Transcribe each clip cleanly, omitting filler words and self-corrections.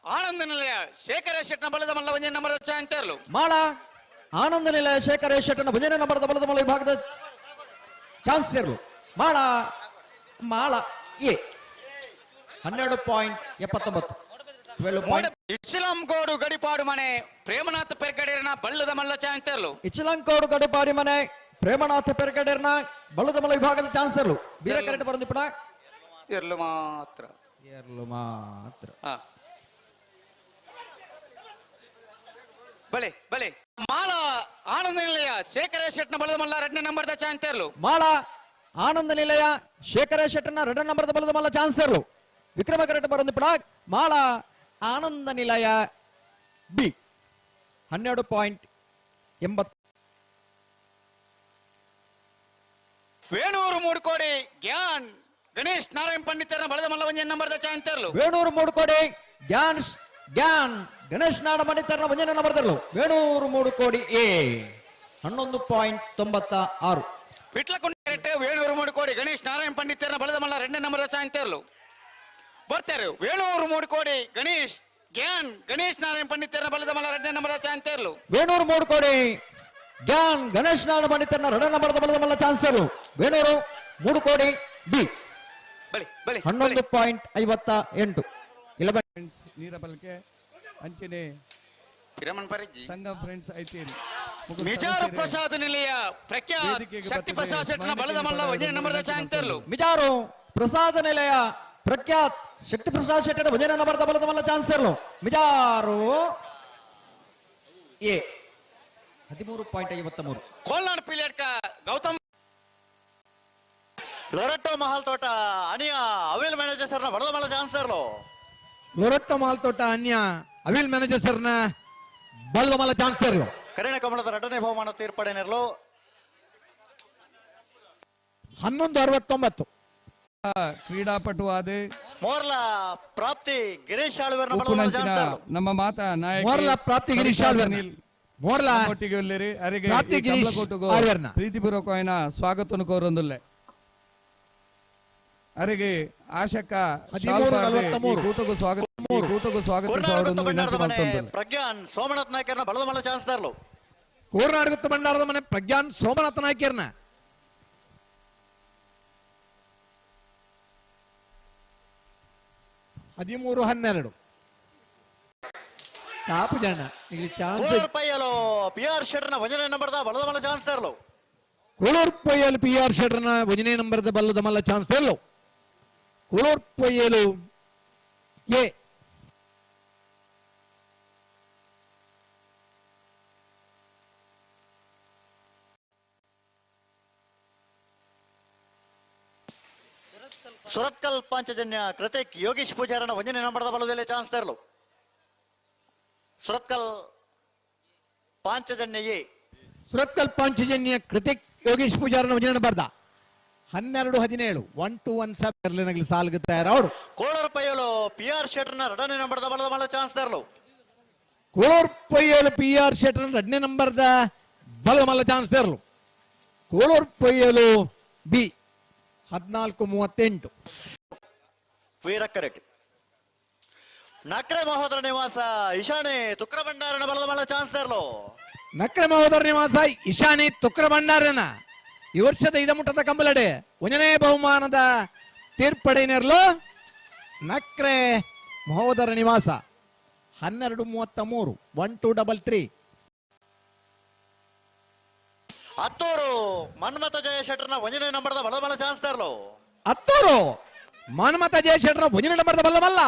ಆನಂದ ನಿಲಯ ಶೇಖರ ಶೆಟ್ನ ಬಲದ ಮಲ್ಲ ಒಂಜೆ ನಂಬರ್ ಚಾಂತರ್ಲು ಮಾಳ ಆನಂದ ನಿಲಯ ಶೇಖರ ಶೆಟ್ಟನ ಭುಜನ ನಂಬರದ ಬಲದ ಮಲ್ಲ ವಿಭಾಗದ ಚಾನ್ಸ್ ಸೇರಲು ಮಾಳ ಮಾಳ ಎ 12.79 ಇಸ್ಲಾಂ ಗೋಡು ಗಡಿಪಾಡು ಮನೆ ಪ್ರೇಮನಾಥ್ ಪೆರ್ಗಡೇರಿನ ಬಲ್ಲದ ಮಲ್ಲ ಚಾಂತರ್ಲು ಇಚ್ಚಲಂಕೋಡು ಗಡಿಪಾಡಿ ಮನೆ ಪ್ರೇಮನಾಥ ಪೆರ್ಗಡೇರಿನ ಬಲ್ಲದ ಮಲ್ಲ ವಿಭಾಗದ ಚಾನ್ಸ್ ಸೇರಲು ಬೀರ ಕರೆಕ್ಟ್ ಬರಂದಿ ಪುನಃ ಇರ್ಲು ಮಾತ್ರ ಬಳೆ ಬಳೆ ಮಾಳ ಆನಂದ ನಿಲಯ ಶೇಖರ ಶೆಟ್ನ ಬಲದ ಮಲ್ಲ 2ನೇ ನಂಬರ್ದ ಚಾಂತರ್ಲು ಮಾಳ ಆನಂದ ನಿಲಯ ಶೇಖರ ಶೆಟ್ಟನ 2ನೇ ನಂಬರದ ಬಲದ ಮಲ್ಲ ಚಾನ್ಸ್ ಸೇರಲು ವಿಕ್ರಮ ಕರೆಕ್ಟ್ ಬರಂದಿ ಪುನಃ ಮಾಳ ಆನಂದ ನಿಲಯ ಬಿ 12.80 ವೇಣೂರು ಮೂಡ್ಕೋಡಿ ಗ್ಯಾನ್ ಗಣೇಶ್ ನಾರಾಯಣ್ ಪಂಡಿತರ ಬಲದ ಮಲ್ಲ ಒಂಜೆ ನಂಬರ್ದ ಚಾಂತರ್ಲು ವೇಣೂರು ಮೂಡುಕೋಡಿ ಗ್ಯಾನ್ ಗಣೇಶ್ ನಾಡ ಪಂಡಿತರ ಒಂಜನೇ ನಂಬರ್ದರ್ಲು ವೇಣೂರು ಮೂಡುಕೋಡಿ ಎ 11.96 ಬಿಟ್ಲಕೊಂಡ ವೇಣೂರು ಮೂಡ್ಕೋಡಿ ಗಣೇಶ್ ನಾರಾಯಣ್ ಪಂಡಿತರ ಬಲದ ಮಲ್ಲ 2ನೇ ನಂಬರ್ದ ಚಾಂತರ್ಲು ಬರ್ತಾರೆ ವೇಣೂರು ಮೂಡ್ಕೋಡಿ ಗಣೇಶ್ ಗ್ಯಾನ್ ಗಣೇಶ್ ನಾರಾಯಣ್ ಪಂಡಿತರ ಬಲದ ಮಲ್ಲ 2ನೇ ನಂಬರ್ದ ಚಾಂತರ್ಲು ವೇಣೂರು ಮೂಡುಕೋಡಿ ಗ್ಯಾನ್ ಗಣೇಶ್ ನಾಡ ಪಂಡಿತರ 2ನೇ ನಂಬರದ ಬಲದ ಮಲ್ಲ ಚಾನ್ಸರು ವೇಣೂರು ಮೂಡುಕೋಡಿ ಬಿ ಬಳಿ ಬಳಿ 11.58 ನೀರ ಬಲ್ಕೆ ಅಂಚನೆ ಪಿರಮನ್ ಪರಿಜ್ಜಿ ಸಂಘ ಫ್ರೆಂಡ್ಸ್ ಐತಿ ಮಿಜಾರು ಪ್ರಸಾದ್ ನಿಲಯ ಪ್ರಖ್ಯಾತ್ ಶಕ್ತಿ ಪ್ರಸಾದ್ ಶೆಟ್ನ ಬಲದ ಮಲ್ಲ ಒಂಜೇ ನಂಬರ್ದ ಚಾಂತರ್ಲು ಮಿಜಾರು ಪ್ರಸಾದ ನಿಲಯ ಪ್ರಖ್ಯಾತ್ ಶಕ್ತಿ ಪ್ರಸಾದ್ ಶೆಟ್ಟನ ಒಂಜನೇ ನಂಬರ್ದ ಬಲದ ಮಲ್ಲ ಚಾನ್ಸರ್ಲು ಮಿಜಾರು ಎ 13.53 ಕೋಲ್ನಾಡ್ ಪಿಲಿಯಡ್ಕ ಗೌತಮ್ ಲೊರಟ್ಟೋ ಮಹಲ್ ತೋಟ ಅನಿಯ ಅವಿಲ್ ಮ್ಯಾನೇಜರ್ ಸರ್ನ ಬಡದ ಮಲ್ಲ ಚಾನ್ಸರ್ಲು ಲೊರಟ್ಟೋ ಮಹಲ್ ತೋಟ ಅನ್ಯ ಅವಿಲ್ ಮ್ಯಾನೇಜರ್ ಸರ್ನ ಬಲದ ಮಲ್ಲ ಚಾನ್ಸರ್ಲು ಕರಿಣ ಕಮಲದ 2ನೇ ಬಹುಮಾನ ತೀರ್ಪಡೆನಿರಲು 11.69 ಕ್ರೀಡಾಪಟು ಆದ ಮೋರ್ಲ ಪ್ರಾಪ್ತಿ ಗಿರೀಶ್ ಆಳ್ವೇರ್ನ ಬಡದ ಮಲ್ಲ ಚಾನ್ಸರ್ಲು ನಮ್ಮ ಮಾತಾ ನಾಯಕ ಮೋರ್ಲ ಪ್ರಾಪ್ತಿ ಗಿರೀಶ್ ಆಳ್ವೇರ್ನ ಮೋರ್ಲ ಒಟ್ಟಿಗೆ ಒಳ್ಳೆರಿ ಅರಿಗೆ ಪ್ರಾಪ್ತಿ ಗಿರೀಶ್ ಆಳ್ವೇರ್ನ ಪ್ರೀತಿಪೂರ್ವಕమైన ಸ್ವಾಗತವನ್ನು ಕೋರೊಂದುಲ್ಲೆ ಅರಿಗೆ ಆಶಕ್ಕ ಕೂಟಗೂ ಸ್ವಾಗತ ಕರ್ನಾಟಕ ಬಂಡಾರದ ಮನೆ ಪ್ರಜ್ಞಾನ್ ಸೋಮನಾಥ್ ನಾಯ್ಕರ್ನ ಬಡದ ಮಲ್ಲ ಚಾನ್ಸರ್ಲು ಕರ್ನಾಟಕ ಬಂಡಾರದ ಮನೆ ಪ್ರಜ್ಞಾನ್ ಸೋಮನಾಥ ನಾಯ್ಕರ್ನ ಹದಿಮೂರು 12 ಕಾಪು ಜನ ಇಲ್ಲಿ ಚಾನ್ಸ್ ಪೈಯಲು ಪಿ ಆರ್ ಶೆಟ್ರನ ಒಂಜನೇ ನಂಬರ್ದ ಬಲದ ಮಲ್ಲ ಚಾನ್ಸರ್ಲು ಕೋಳೂರ್ ಪೊಯ್ಯಲು ಪಿ ಆರ್ ಶೆಟ್ರನ ಒಂಜನೇ ನಂಬರ್ದ ಬಲ್ಲದ ಮಲ್ಲ ಚಾನ್ಸರ್ಲು ಕೋಳೂರ್ ಪೊಯ್ಯಲು ಎ ಸುರತ್ಕಲ್ ಪಾಂಚಜನ್ಯ ಕೃತಿಕ್ ಯೋಗೀಶ್ ಪೂಜಾರನ ಒಂಜನೇ ನಂಬರ್ದ ಬಲದಲ್ಲಿ ಚಾನ್ಸರ್ಲು ಸುರತ್ಕಲ್ ಪಾಂಚಜನ್ಯ ಎ ಸುರತ್ಕಲ್ ಪಾಂಚಜನ್ಯ ಕೃತಿಕ್ ಯೋಗೇಶ್ ಪೂಜಾರನ ಒಂಜನೇ ನಂಬರ್ದ 12-17 1-2-1 ಸಾಲ್ಗೆ ತಯಾರವಡು ಕೋಳೂರ್ ಪೈಯಲು ಪಿ ಆರ್ ಶೆಟ್ರನ 2ನೇ ನಂಬರ್ದ ಬಲದ ಮಲ್ಲ ಚಾನ್ಸರ್ಲು ಕೋಳೂರ್ ಪೊಯ್ಯಲು ಪಿ ಆರ್ ಶೆಟ್ರನ 2ನೇ ನಂಬರ್ದ ಬಲದ ಮಲ್ಲ ಚಾನ್ಸರ್ಲು ಕೋಳೂರ್ ಪೊಯ್ಯಲು ಬಿ 14:38 ವೀರ ಕರೆಕ್ಟ್ ನಕ್ರೆ ಮಹೋದರ ನಿವಾಸ ಇಶಾನೆ ತುಕ್ರ ಭಂಡಾರನ ಬಲದ ಮಲ್ಲ ಚಾನ್ಸರ್ಲು ನಕ್ರೆ ಮಹೋದರ ನಿವಾಸ ಇಶಾನಿ ತುಕ್ರ ಭಂಡಾರನ ಈ ವರ್ಷದ ಇದಮುಟ್ಟದ ಕಂಬಲಡೆ ಒಂದನೇ ಬಹುಮಾನದ ತೀರ್ಪಡೆನಿರಲು ನಕ್ರೆ ಮಹೋದರ ನಿವಾಸ 12:33 1233 ಹತ್ತೂರು ಮನ್ಮಥ ಜಯ ಶೆಟ್ರನ ಒಂಜನೇ ನಂಬರ್ದ ಬಲದ ಮಲ್ಲ ಚಾನ್ಸರ್ಲು ಹತ್ತೂರು ಮನ್ಮಥ ಜಯಶೆಟ್ರನ ಒಂಜನೇ ನಂಬರ್ದ ಬಲ್ಲಮಲ್ಲ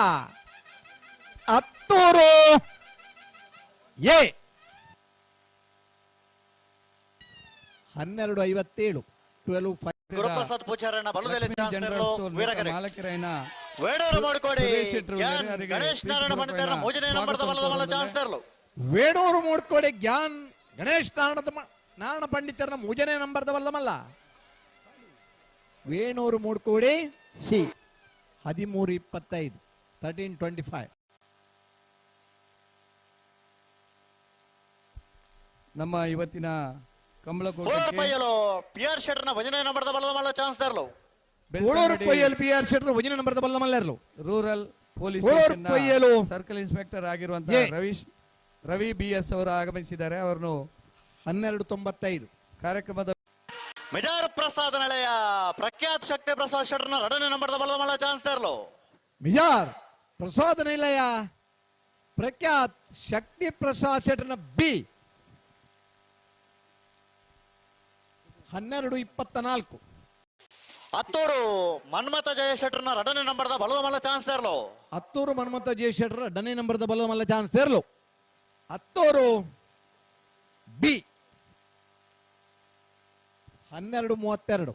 ಹತ್ತೂರು ಎ 12:57 12:5 ಗುರುಪ್ರಸಾದ್ ಪೂಜಾರನ ಬಲದಲ್ಲಿ ಚಾನ್ಸರ್ಲು ವೀರ ಕರೆಕ್ಟ್ ಮಾಲಕರೈನ ವೇಣೂರು ಮಾಡಿಕೊಡಿ ಸುರೇಶ್ ಶೆಟ್ರು ಗಣೇಶ್ ನಾರಾಯಣ ಪಂಡಿತರ ಮೂಜನೇ ನಂಬರ್ದ ಬಲದ ಮಲ್ಲ ಚಾನ್ಸರ್ಲು ವೇಣೂರು ಮೂಡ್ಕೋಡೆ ಗ್ಯಾನ್ ಗಣೇಶ್ ನಾರಾಯಣ ಪಂಡಿತರನ ಮೂಜನೇ ನಂಬರ್ದ ಬಲ್ಲಮಲ್ಲ ವೇಣೂರು ಮೂಡ್ಕೋಡಿ ಸಿ 13:25 13:25 ನಮ್ಮ ಇವತ್ತಿನ ಕಂಬಳಕೋಟೆ ಕೋಳೂರ್ ಪೈಯಲು ಪಿ ಆರ್ ಶೆಟ್ರನ ಒಂಜನೇ ನಂಬರ್ದ ಬಲದ ಮಲ್ಲ ಚಾನ್ಸರ್ಲು ಕೋಳೂರು ಪೊಯ್ಯಲ್ ಪಿ ಆರ್ ಶೆಟ್ರು ಒಂಜನೇ ನಂಬರ್ದ ಬಲ್ಲಮಲ್ಲ ಇರಲು ರೂರಲ್ ಪೊಲೀಸ್ ಕೋಳೂರ್ ಸ್ಟೇಷನ್ನ ಪೊಯ್ಯಲು ಸರ್ಕಲ್ ಇನ್ಸ್ಪೆಕ್ಟರ್ ಆಗಿರುವಂತಹ ಎ. ರವಿ BS ಅವರು ಆಗಮಿಸಿದ್ದಾರೆ. ಅವರನ್ನು 12:95. ಕಾರ್ಯಕ್ರಮದ ಮಿಜಾರ್ ಪ್ರಸಾದ್ ನಳೆಯ ಪ್ರಖ್ಯಾತ್ ಶಕ್ತಿ ಪ್ರಸಾದ್ ಶೆಟ್ಟರ್ನ 2ನೇ ನಂಬರ್ದ ಬಲದ ಮಲ್ಲ ಚಾನ್ಸ್ ತೇರ್ಲು ಮಿಜಾರ್ ಪ್ರಸಾದ ನಿಲಯ ಪ್ರಖ್ಯಾತ್ ಶಕ್ತಿ ಪ್ರಸಾದ್ ಶೆಟ್ಟರ್ನ ಬಿ 12:24. ಹತ್ತೂರು ಮನ್ಮಥ ಜಯ ಶೆಟ್ಟರ್ನ 2ನೇ ನಂಬರ್ದ ಬಲದ ಮಲ್ಲ ಚಾನ್ಸ್ ತೇರ್ಲು ಹತ್ತೂರು ಮನ್ಮಥ ಜಯ ಶೆಟ್ಟರ್ 2ನೇ ನಂಬರ್ದ ಬಲದ ಮಲ್ಲ ಚಾನ್ಸ್ ತೇರ್ಲು ಹತ್ತೂರು ಬಿ 12:32.